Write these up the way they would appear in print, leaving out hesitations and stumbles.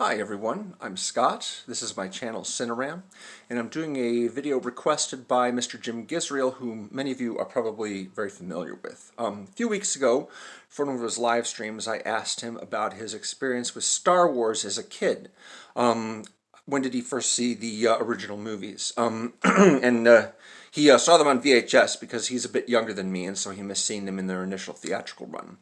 Hi everyone, I'm Scott. This is my channel CineRam, and I'm doing a video requested by Mr. Jim Gisriel, whom many of you are probably very familiar with. A few weeks ago, for one of his live streams, I asked him about his experience with Star Wars as a kid. When did he first see the original movies? He saw them on VHS because he's a bit younger than me, and so he missed seeing them in their initial theatrical run.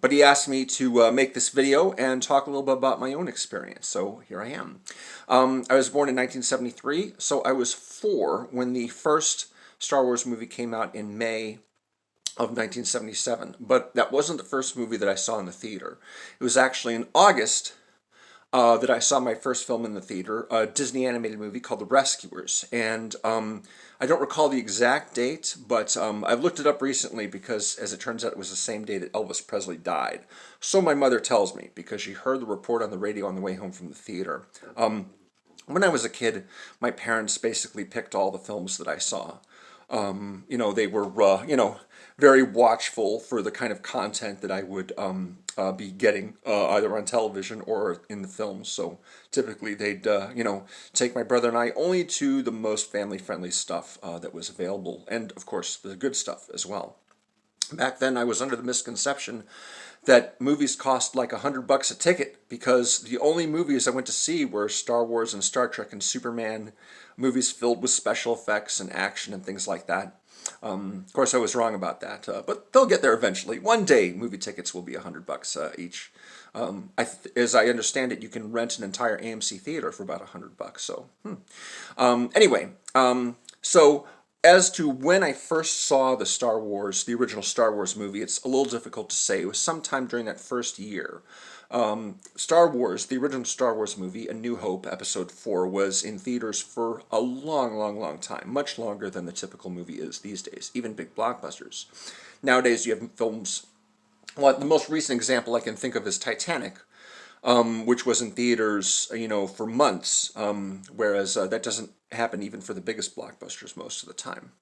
But he asked me to make this video and talk a little bit about my own experience, so here I am. I was born in 1973, so I was 4 when the first Star Wars movie came out in May of 1977, but that wasn't the first movie that I saw in the theater. It was actually in August that I saw my first film in the theater, a Disney animated movie called The Rescuers. And I don't recall the exact date, but I've looked it up recently because, as it turns out, it was the same day that Elvis Presley died. So my mother tells me, because she heard the report on the radio on the way home from the theater. When I was a kid, my parents basically picked all the films that I saw. They were, very watchful for the kind of content that I would be getting either on television or in the films. So typically they'd, take my brother and I only to the most family-friendly stuff that was available, and of course the good stuff as well. Back then I was under the misconception that movies cost like $100 a ticket because the only movies I went to see were Star Wars and Star Trek and Superman, movies filled with special effects and action and things like that. Of course, I was wrong about that, but they'll get there eventually. One day, movie tickets will be $100 each. As I understand it, you can rent an entire AMC theater for about $100. So, so as to when I first saw the original Star Wars movie, it's a little difficult to say. It was sometime during that first year. Star Wars, the original Star Wars movie, A New Hope, Episode 4, was in theaters for a long time, much longer than the typical movie is these days, even big blockbusters. Nowadays, you have films, well, the most recent example I can think of is Titanic, which was in theaters, for months, whereas that doesn't happen even for the biggest blockbusters most of the time.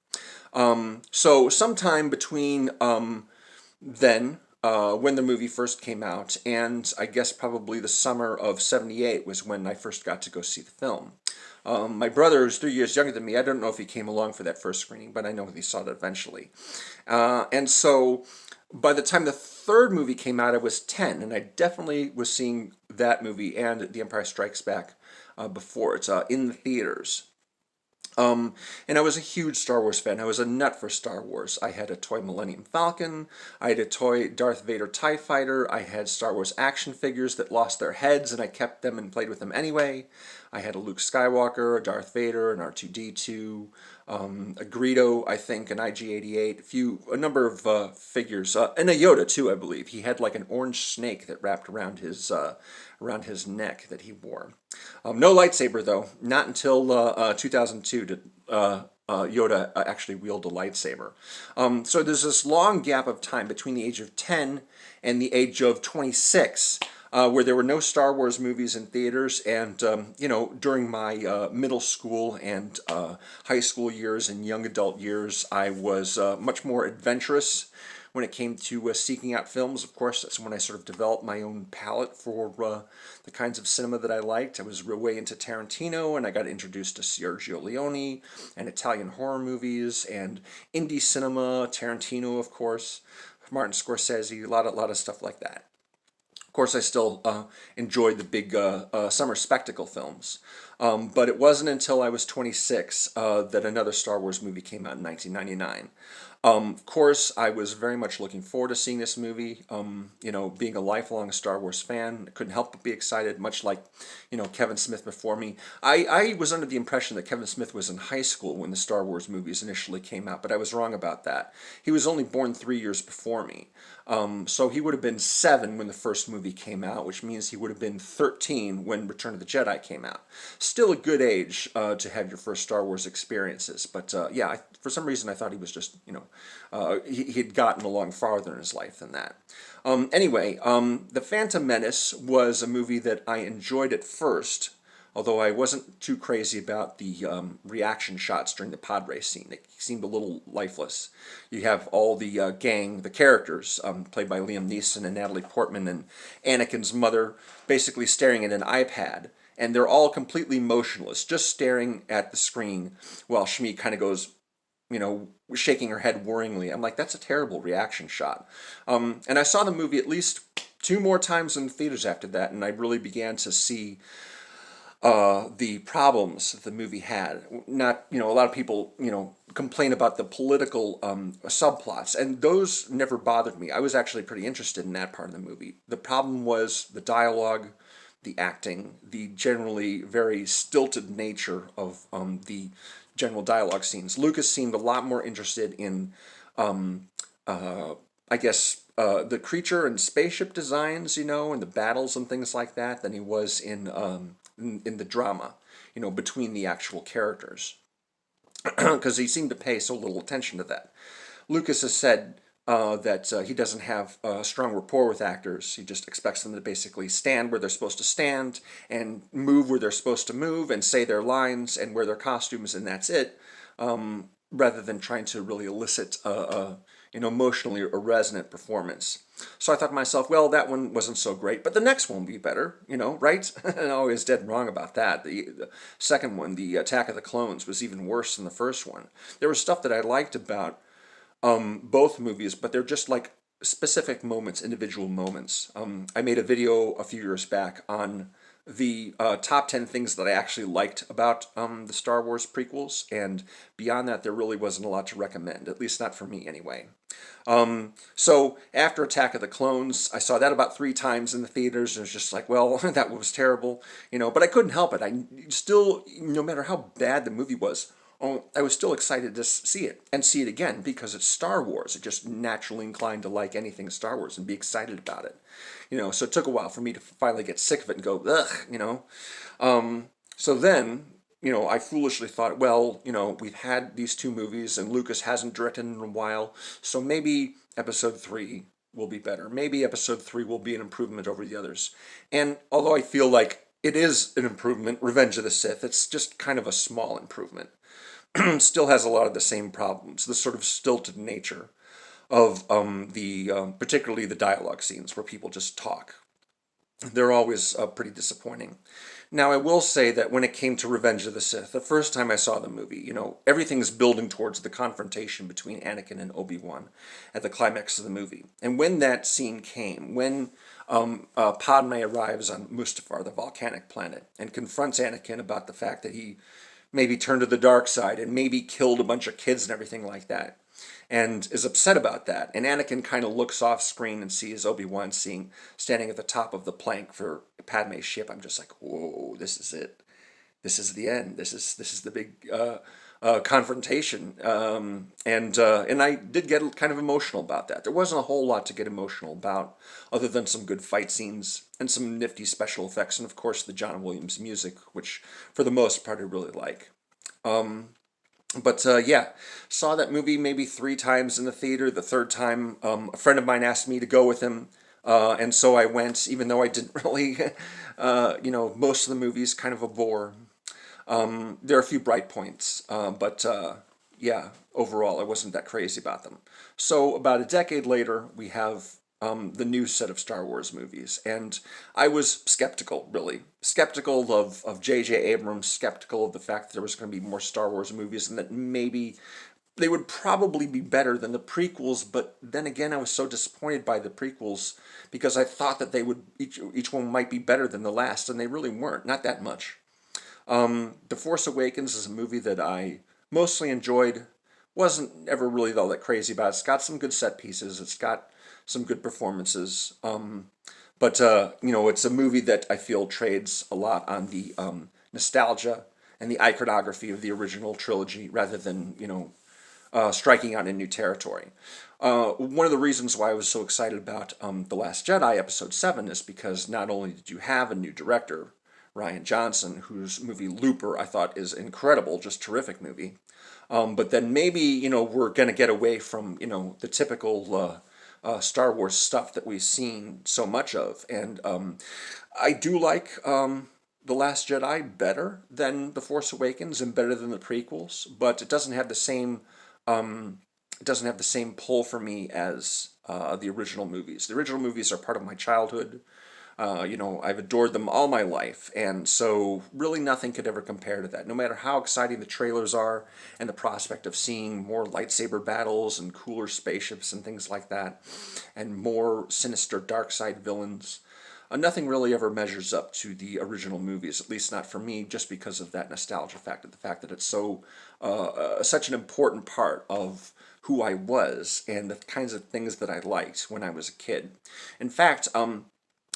So sometime between then, when the movie first came out, and I guess probably the summer of '78 was when I first got to go see the film. My brother is 3 years younger than me. I don't know if he came along for that first screening, but I know he saw it eventually. And so by the time the third movie came out, I was 10, and I definitely was seeing that movie and The Empire Strikes Back before. It's in the theaters. And I was a huge Star Wars fan. I was a nut for Star Wars. I had a toy Millennium Falcon. I had a toy Darth Vader TIE Fighter. I had Star Wars action figures that lost their heads, and I kept them and played with them anyway. I had a Luke Skywalker, a Darth Vader, an R2-D2, a Greedo, I think, an IG-88, a number of figures, and a Yoda too, I believe. He had like an orange snake that wrapped around his neck that he wore. No lightsaber though, not until 2002 did Yoda actually wield a lightsaber. So there's this long gap of time between the age of 10 and the age of 26 where there were no Star Wars movies in theaters, and during my middle school and high school years and young adult years, I was much more adventurous when it came to seeking out films. Of course, that's when I sort of developed my own palette for the kinds of cinema that I liked. I was real way into Tarantino, and I got introduced to Sergio Leone and Italian horror movies and indie cinema, Tarantino, of course, Martin Scorsese, a lot of stuff like that. Of course, I still enjoyed the big summer spectacle films. But it wasn't until I was 26 that another Star Wars movie came out in 1999. Of course, I was very much looking forward to seeing this movie. Being a lifelong Star Wars fan, I couldn't help but be excited, much like, Kevin Smith before me. I was under the impression that Kevin Smith was in high school when the Star Wars movies initially came out, but I was wrong about that. He was only born 3 years before me. So he would have been 7 when the first movie came out, which means he would have been 13 when Return of the Jedi came out. Still a good age to have your first Star Wars experiences, but for some reason I thought he was just, he'd gotten along farther in his life than that. The Phantom Menace was a movie that I enjoyed at first, Although I wasn't too crazy about the reaction shots during the pod race scene. It seemed a little lifeless. You have all the gang, the characters, played by Liam Neeson and Natalie Portman, and Anakin's mother basically staring at an iPad. And they're all completely motionless, just staring at the screen while Shmi kind of goes, shaking her head worryingly. I'm like, that's a terrible reaction shot. And I saw the movie at least two more times in the theaters after that, and I really began to see the problems that the movie had. Not, a lot of people, complain about the political subplots, and those never bothered me. I was actually pretty interested in that part of the movie. The problem was the dialogue, the acting, the generally very stilted nature of the general dialogue scenes. Lucas seemed a lot more interested in, I guess, the creature and spaceship designs, and the battles and things like that, than he was in the drama, between the actual characters, because he seemed to pay so little attention to that. Lucas has said that he doesn't have a strong rapport with actors. He just expects them to basically stand where they're supposed to stand and move where they're supposed to move and say their lines and wear their costumes, and that's it, rather than trying to really elicit an emotionally a resonant performance. So I thought to myself, well, that one wasn't so great, but the next one will be better, right? And I was dead wrong about that. The second one, the Attack of the Clones, was even worse than the first one. There was stuff that I liked about both movies, but they're just like specific moments, individual moments. I made a video a few years back on the top 10 things that I actually liked about the Star Wars prequels, and beyond that, there really wasn't a lot to recommend, at least not for me anyway. So after Attack of the Clones, I saw that about 3 times in the theaters, and it was just like, well, that was terrible, but I couldn't help it. I still, no matter how bad the movie was, I was still excited to see it and see it again because it's Star Wars. It just naturally inclined to like anything Star Wars and be excited about it. So it took a while for me to finally get sick of it and go, ugh. So then, I foolishly thought, well, we've had these 2 movies and Lucas hasn't directed in a while, so maybe episode 3 will be better. Maybe episode 3 will be an improvement over the others. And although I feel like it is an improvement, Revenge of the Sith, it's just kind of a small improvement. Still has a lot of the same problems, the sort of stilted nature of particularly the dialogue scenes where people just talk. They're always pretty disappointing. Now, I will say that when it came to Revenge of the Sith, the first time I saw the movie, everything's building towards the confrontation between Anakin and Obi-Wan at the climax of the movie. And when that scene came, when Padme arrives on Mustafar, the volcanic planet, and confronts Anakin about the fact that he maybe turned to the dark side and maybe killed a bunch of kids and everything like that, and is upset about that. And Anakin kind of looks off screen and sees Obi-Wan standing at the top of the plank for Padme's ship. I'm just like, whoa, this is it. This is the end. This is the big confrontation. And I did get kind of emotional about that. There wasn't a whole lot to get emotional about other than some good fight scenes and some nifty special effects, and of course the John Williams music, which for the most part I really like. But yeah, saw that movie maybe 3 times in the theater. The third time, a friend of mine asked me to go with him, and so I went, even though I didn't really, most of the movie's kind of a bore. There are a few bright points, but yeah, overall I wasn't that crazy about them. So about a decade later, we have the new set of Star Wars movies, and I was skeptical, really. Skeptical of J.J. Abrams, skeptical of the fact that there was going to be more Star Wars movies and that maybe they would probably be better than the prequels, but then again I was so disappointed by the prequels because I thought that they would, each one might be better than the last, and they really weren't, not that much. The Force Awakens is a movie that I mostly enjoyed, wasn't ever really all that crazy about. It's got some good set pieces, it's got some good performances, but it's a movie that I feel trades a lot on the nostalgia and the iconography of the original trilogy rather than, striking out in new territory. One of the reasons why I was so excited about The Last Jedi, Episode 7, is because not only did you have a new director, Rian Johnson, whose movie Looper I thought is incredible, just terrific movie, but then maybe, we're going to get away from, the typical Star Wars stuff that we've seen so much of. And I do like The Last Jedi better than The Force Awakens and better than the prequels, but it doesn't have the same it doesn't have the same pull for me as the original movies. The original movies are part of my childhood. I've adored them all my life, and so really nothing could ever compare to that. No matter how exciting the trailers are, and the prospect of seeing more lightsaber battles and cooler spaceships and things like that, and more sinister dark side villains, nothing really ever measures up to the original movies, at least not for me, just because of that nostalgia factor, the fact that it's such an important part of who I was and the kinds of things that I liked when I was a kid. In fact,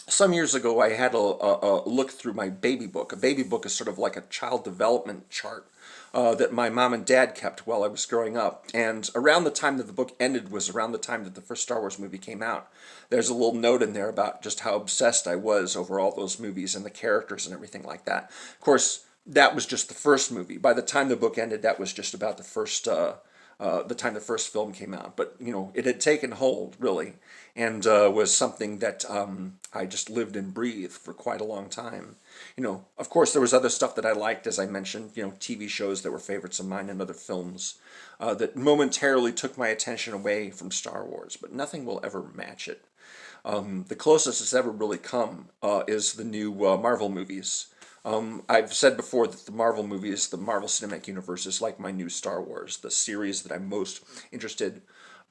some years ago, I had a look through my baby book. A baby book is sort of like a child development chart that my mom and dad kept while I was growing up. And around the time that the book ended was around the time that the first Star Wars movie came out. There's a little note in there about just how obsessed I was over all those movies and the characters and everything like that. Of course, that was just the first movie. By the time the book ended, that was just about the time the first film came out. But, it had taken hold, really, and was something that I just lived and breathed for quite a long time. Of course, there was other stuff that I liked, as I mentioned, TV shows that were favorites of mine and other films that momentarily took my attention away from Star Wars, but nothing will ever match it. The closest it's ever really come is the new Marvel movies. I've said before that the Marvel movies, the Marvel Cinematic Universe, is like my new Star Wars, the series that I'm most interested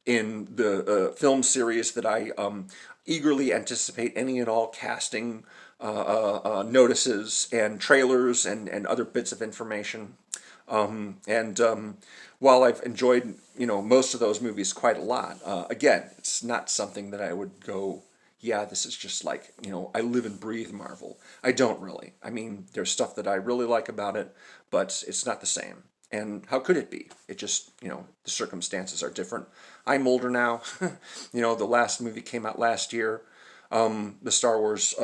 in, the film series that I eagerly anticipate any and all casting notices and trailers and other bits of information. And while I've enjoyed, most of those movies quite a lot, again, it's not something that I would go, yeah, this is just like, I live and breathe Marvel. I don't really. I mean, there's stuff that I really like about it, but it's not the same. And how could it be? It just, the circumstances are different. I'm older now. The last movie came out last year. The Star Wars,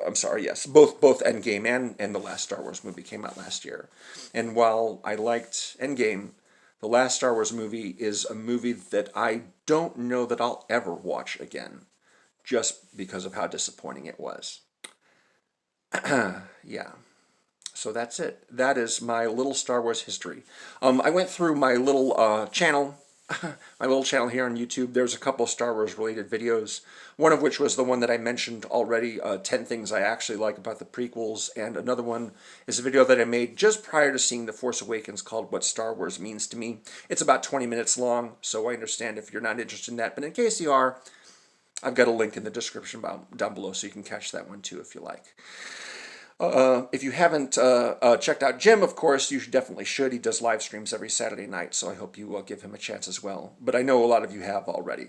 I'm sorry, yes, both Endgame and the last Star Wars movie came out last year. And while I liked Endgame, the last Star Wars movie is a movie that I don't know that I'll ever watch again, just because of how disappointing it was. Yeah. So that's it. That is my little Star Wars history. I went through my little channel, my little channel here on YouTube. There's a couple Star Wars related videos, one of which was the one that I mentioned already, 10 things I actually like about the prequels, and another one is a video that I made just prior to seeing The Force Awakens called What Star Wars Means to Me. It's about 20 minutes long, so I understand if you're not interested in that, but in case you are, I've got a link in the description down below so you can catch that one too if you like. If you haven't checked out Jim, of course, you definitely should. He does live streams every Saturday night, so I hope you give him a chance as well. But I know a lot of you have already,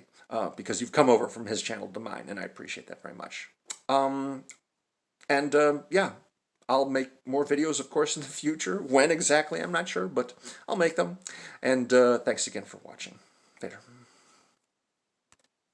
because you've come over from his channel to mine, and I appreciate that very much. Yeah, I'll make more videos, of course, in the future. When exactly, I'm not sure, but I'll make them. And thanks again for watching. Later.